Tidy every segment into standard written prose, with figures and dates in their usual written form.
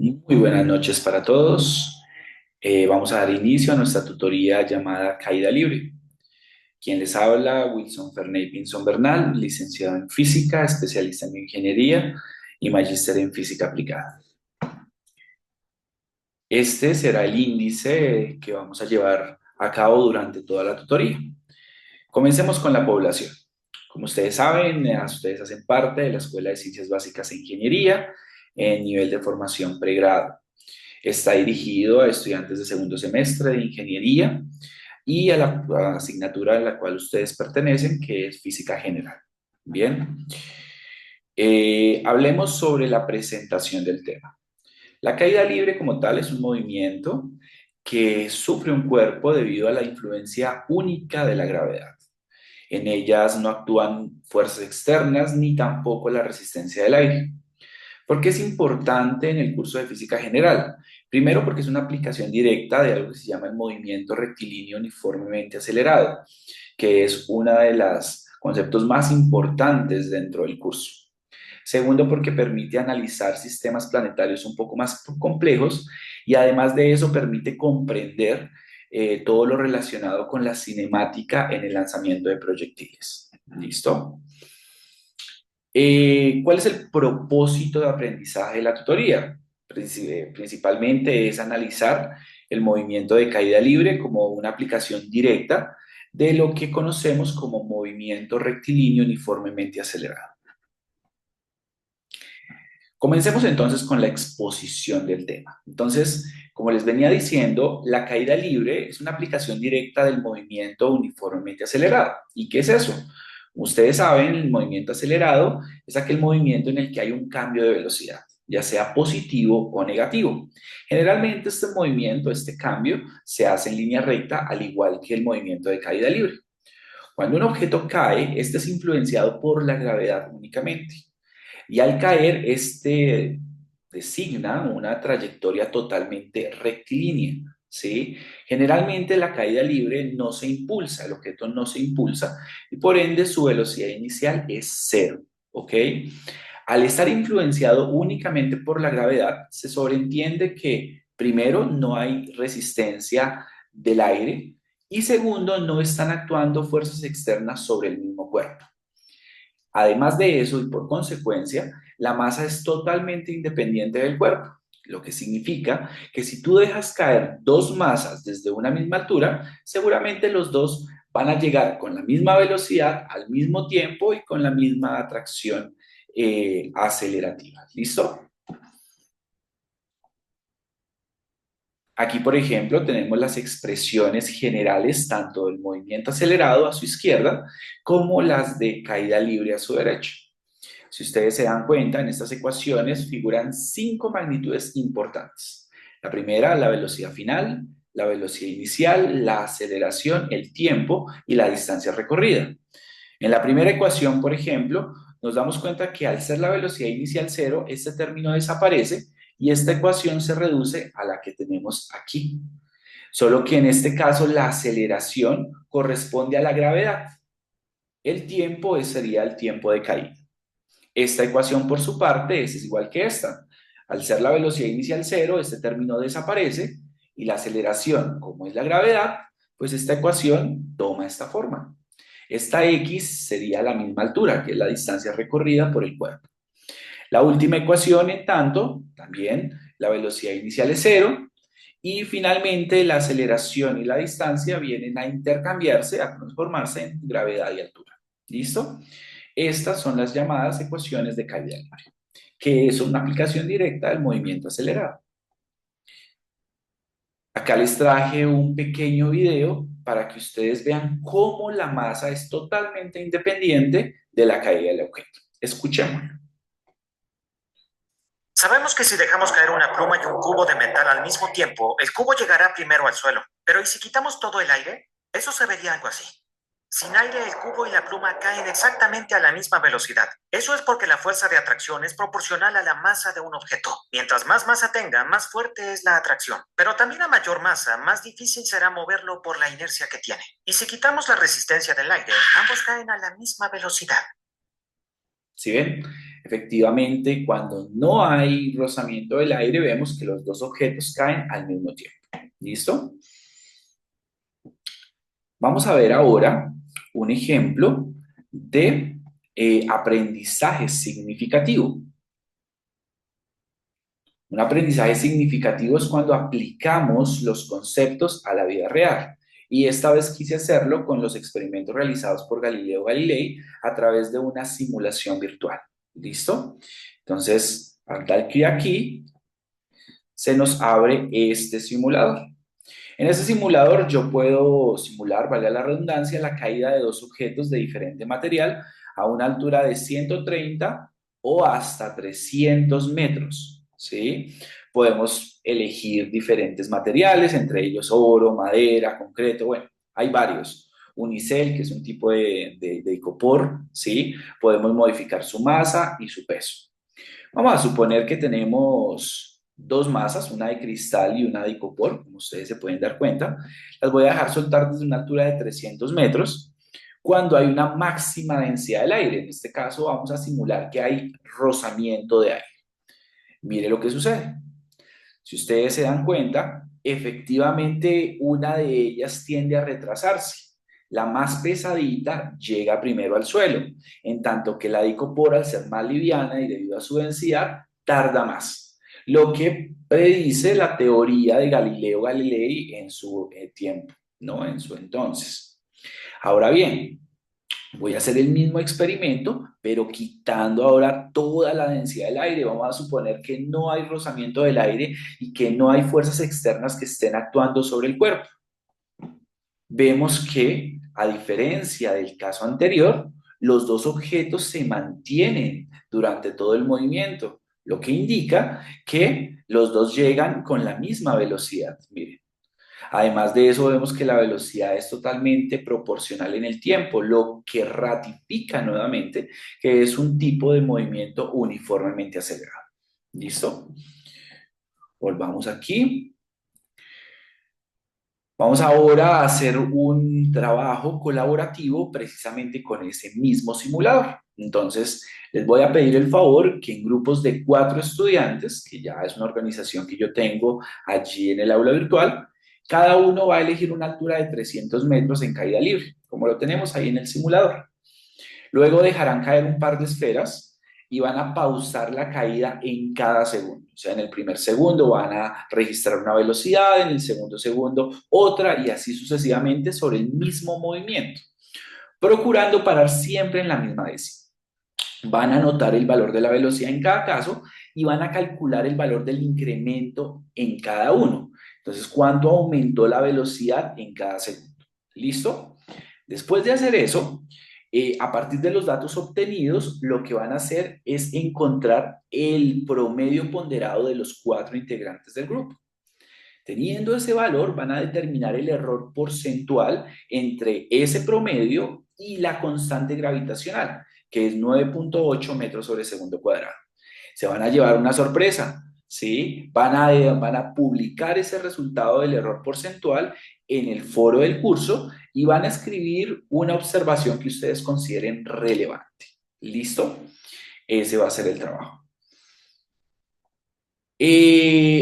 Muy buenas noches para todos. Vamos a dar inicio a nuestra tutoría llamada Caída Libre. Quien les habla, Wilson Ferney Pinzón Bernal, licenciado en Física, especialista en Ingeniería y magíster en Física Aplicada. Este será el índice que vamos a llevar a cabo durante toda la tutoría. Comencemos con la población. Como ustedes saben, ustedes hacen parte de la Escuela de Ciencias Básicas e Ingeniería en nivel de formación pregrado. Está dirigido a estudiantes de segundo semestre de ingeniería y a la asignatura a la cual ustedes pertenecen, que es física general. Bien, hablemos sobre la presentación del tema. La caída libre como tal es un movimiento que sufre un cuerpo debido a la influencia única de la gravedad. En ellas no actúan fuerzas externas ni tampoco la resistencia del aire. ¿Por qué es importante en el curso de física general? Primero, porque es una aplicación directa de algo que se llama el movimiento rectilíneo uniformemente acelerado, que es uno de los conceptos más importantes dentro del curso. Segundo, porque permite analizar sistemas planetarios un poco más complejos y además de eso permite comprender todo lo relacionado con la cinemática en el lanzamiento de proyectiles. ¿Listo? ¿Cuál es el propósito de aprendizaje de la tutoría? Principalmente es analizar el movimiento de caída libre como una aplicación directa de lo que conocemos como movimiento rectilíneo uniformemente acelerado. Comencemos entonces con la exposición del tema. Entonces, como les venía diciendo, la caída libre es una aplicación directa del movimiento uniformemente acelerado. ¿Y qué es eso? Ustedes saben, el movimiento acelerado es aquel movimiento en el que hay un cambio de velocidad, ya sea positivo o negativo. Generalmente este movimiento, este cambio, se hace en línea recta, al igual que el movimiento de caída libre. Cuando un objeto cae, este es influenciado por la gravedad únicamente. Y al caer, este designa una trayectoria totalmente rectilínea, ¿sí? Generalmente la caída libre no se impulsa, el objeto no se impulsa y por ende su velocidad inicial es cero, ¿ok? Al estar influenciado únicamente por la gravedad, se sobreentiende que primero no hay resistencia del aire y segundo no están actuando fuerzas externas sobre el mismo cuerpo. Además de eso, y por consecuencia, la masa es totalmente independiente del cuerpo, lo que significa que si tú dejas caer dos masas desde una misma altura, seguramente los dos van a llegar con la misma velocidad al mismo tiempo y con la misma atracción acelerativa. ¿Listo? Aquí, por ejemplo, tenemos las expresiones generales tanto del movimiento acelerado a su izquierda como las de caída libre a su derecha. Si ustedes se dan cuenta, en estas ecuaciones figuran cinco magnitudes importantes. La primera, la velocidad final, la velocidad inicial, la aceleración, el tiempo y la distancia recorrida. En la primera ecuación, por ejemplo, nos damos cuenta que al ser la velocidad inicial cero, este término desaparece y esta ecuación se reduce a la que tenemos aquí. Solo que en este caso la aceleración corresponde a la gravedad. El tiempo sería el tiempo de caída. Esta ecuación, por su parte, es igual que esta. Al ser la velocidad inicial cero, este término desaparece y la aceleración, como es la gravedad, pues esta ecuación toma esta forma. Esta x sería la misma altura, que es la distancia recorrida por el cuerpo. La última ecuación, en tanto, también la velocidad inicial es cero y finalmente la aceleración y la distancia vienen a intercambiarse, a transformarse en gravedad y altura. ¿Listo? Estas son las llamadas ecuaciones de caída libre, que es una aplicación directa del movimiento acelerado. Acá les traje un pequeño video para que ustedes vean cómo la masa es totalmente independiente de la caída del objeto. Escuchémoslo. Sabemos que si dejamos caer una pluma y un cubo de metal al mismo tiempo, el cubo llegará primero al suelo. Pero ¿y si quitamos todo el aire? Eso se vería algo así. Sin aire, el cubo y la pluma caen exactamente a la misma velocidad. Eso es porque la fuerza de atracción es proporcional a la masa de un objeto. Mientras más masa tenga, más fuerte es la atracción. Pero también a mayor masa, más difícil será moverlo por la inercia que tiene. Y si quitamos la resistencia del aire, ambos caen a la misma velocidad. ¿Sí ven? Efectivamente, cuando no hay rozamiento del aire, vemos que los dos objetos caen al mismo tiempo. ¿Listo? Vamos a ver ahora un ejemplo de aprendizaje significativo. Un aprendizaje significativo es cuando aplicamos los conceptos a la vida real. Y esta vez quise hacerlo con los experimentos realizados por Galileo Galilei a través de una simulación virtual. ¿Listo? Entonces, al dar clic aquí, se nos abre este simulador. En este simulador yo puedo simular, valga la redundancia, la caída de dos objetos de diferente material a una altura de 130 o hasta 300 metros, ¿sí? Podemos elegir diferentes materiales, entre ellos oro, madera, concreto, bueno, hay varios. Unicel, que es un tipo de icopor, ¿sí? Podemos modificar su masa y su peso. Vamos a suponer que tenemos dos masas, una de cristal y una de icopor, como ustedes se pueden dar cuenta. Las voy a dejar soltar desde una altura de 300 metros cuando hay una máxima densidad del aire. En este caso vamos a simular que hay rozamiento de aire. Mire lo que sucede. Si ustedes se dan cuenta, efectivamente una de ellas tiende a retrasarse. La más pesadita llega primero al suelo, en tanto que la dicopora, al ser más liviana y debido a su densidad, tarda más. Lo que predice la teoría de Galileo Galilei en su tiempo, ¿no? En su entonces. Ahora bien, voy a hacer el mismo experimento, pero quitando ahora toda la densidad del aire. Vamos a suponer que no hay rozamiento del aire y que no hay fuerzas externas que estén actuando sobre el cuerpo. Vemos que, a diferencia del caso anterior, los dos objetos se mantienen durante todo el movimiento, lo que indica que los dos llegan con la misma velocidad. Miren. Además de eso, vemos que la velocidad es totalmente proporcional en el tiempo, lo que ratifica nuevamente que es un tipo de movimiento uniformemente acelerado. ¿Listo? Volvamos aquí. Vamos ahora a hacer un trabajo colaborativo precisamente con ese mismo simulador. Entonces, les voy a pedir el favor que en grupos de 4 estudiantes, que ya es una organización que yo tengo allí en el aula virtual, cada uno va a elegir una altura de 300 metros en caída libre, como lo tenemos ahí en el simulador. Luego dejarán caer un par de esferas y van a pausar la caída en cada segundo. O sea, en el primer segundo van a registrar una velocidad, en el segundo segundo otra y así sucesivamente sobre el mismo movimiento, procurando parar siempre en la misma décima. Van a anotar el valor de la velocidad en cada caso y van a calcular el valor del incremento en cada uno. Entonces, ¿cuánto aumentó la velocidad en cada segundo? ¿Listo? Después de hacer eso, a partir de los datos obtenidos, lo que van a hacer es encontrar el promedio ponderado de los 4 integrantes del grupo. Teniendo ese valor, van a determinar el error porcentual entre ese promedio y la constante gravitacional, que es 9.8 metros sobre segundo cuadrado. Se van a llevar una sorpresa, ¿sí? Van a publicar ese resultado del error porcentual en el foro del curso y van a escribir una observación que ustedes consideren relevante. ¿Listo? Ese va a ser el trabajo.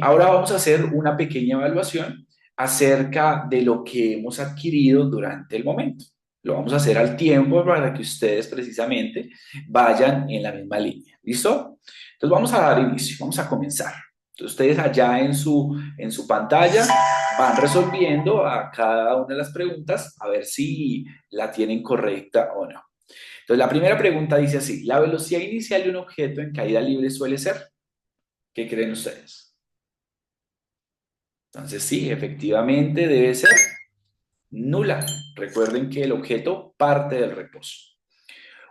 Ahora vamos a hacer una pequeña evaluación acerca de lo que hemos adquirido durante el momento. Lo vamos a hacer al tiempo para que ustedes precisamente vayan en la misma línea. ¿Listo? Entonces vamos a dar inicio, vamos a comenzar. Entonces ustedes allá en su pantalla van resolviendo a cada una de las preguntas a ver si la tienen correcta o no. Entonces la primera pregunta dice así, ¿la velocidad inicial de un objeto en caída libre suele ser? ¿Qué creen ustedes? Entonces sí, efectivamente debe ser nula. Recuerden que el objeto parte del reposo.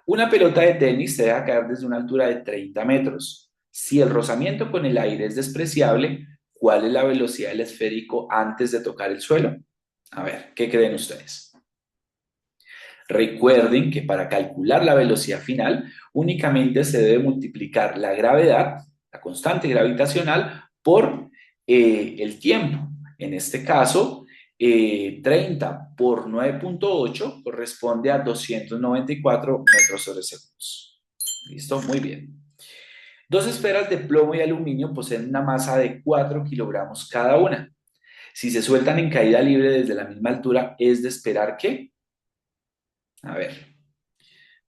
Una pelota de tenis se deja caer desde una altura de 30 metros. Si el rozamiento con el aire es despreciable, ¿cuál es la velocidad del esférico antes de tocar el suelo? A ver, ¿qué creen ustedes? Recuerden que para calcular la velocidad final únicamente se debe multiplicar la gravedad, la constante gravitacional, por el tiempo. En este caso, 30 por 9.8 corresponde a 294 metros sobre segundos. ¿Listo? Muy bien. Dos esferas de plomo y aluminio poseen una masa de 4 kilogramos cada una. Si se sueltan en caída libre desde la misma altura, ¿es de esperar que? A ver,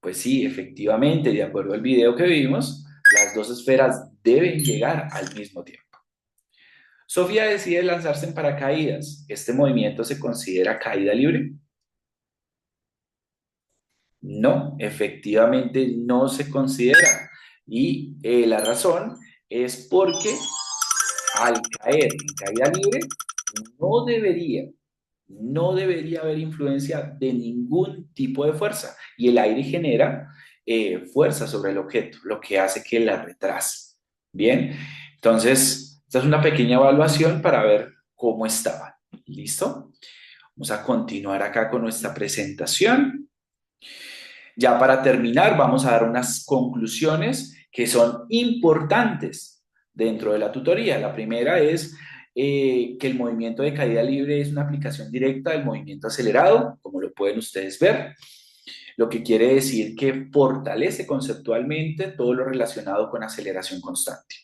pues sí, efectivamente, de acuerdo al video que vimos, las dos esferas deben llegar al mismo tiempo. Sofía decide lanzarse en paracaídas. ¿Este movimiento se considera caída libre? No, efectivamente no se considera. Y la razón es porque al caer en caída libre no debería, no debería haber influencia de ningún tipo de fuerza. Y el aire genera fuerza sobre el objeto, lo que hace que la retrase. Bien, entonces, esta es una pequeña evaluación para ver cómo estaba. ¿Listo? Vamos a continuar acá con nuestra presentación. Ya para terminar, vamos a dar unas conclusiones que son importantes dentro de la tutoría. La primera es que el movimiento de caída libre es una aplicación directa del movimiento acelerado, como lo pueden ustedes ver, lo que quiere decir que fortalece conceptualmente todo lo relacionado con aceleración constante.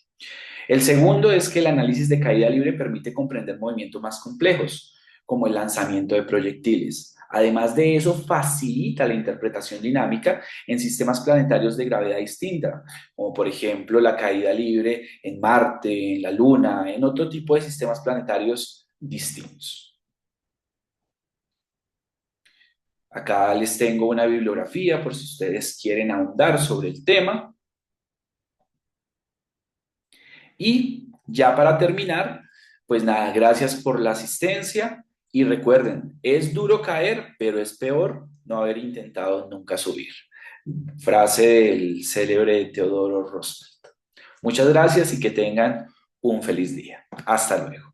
El segundo es que el análisis de caída libre permite comprender movimientos más complejos, como el lanzamiento de proyectiles. Además de eso, facilita la interpretación dinámica en sistemas planetarios de gravedad distinta, como por ejemplo la caída libre en Marte, en la Luna, en otro tipo de sistemas planetarios distintos. Acá les tengo una bibliografía por si ustedes quieren ahondar sobre el tema. Y ya para terminar, pues nada, gracias por la asistencia y recuerden, es duro caer, pero es peor no haber intentado nunca subir. Frase del célebre Theodore Roosevelt. Muchas gracias y que tengan un feliz día. Hasta luego.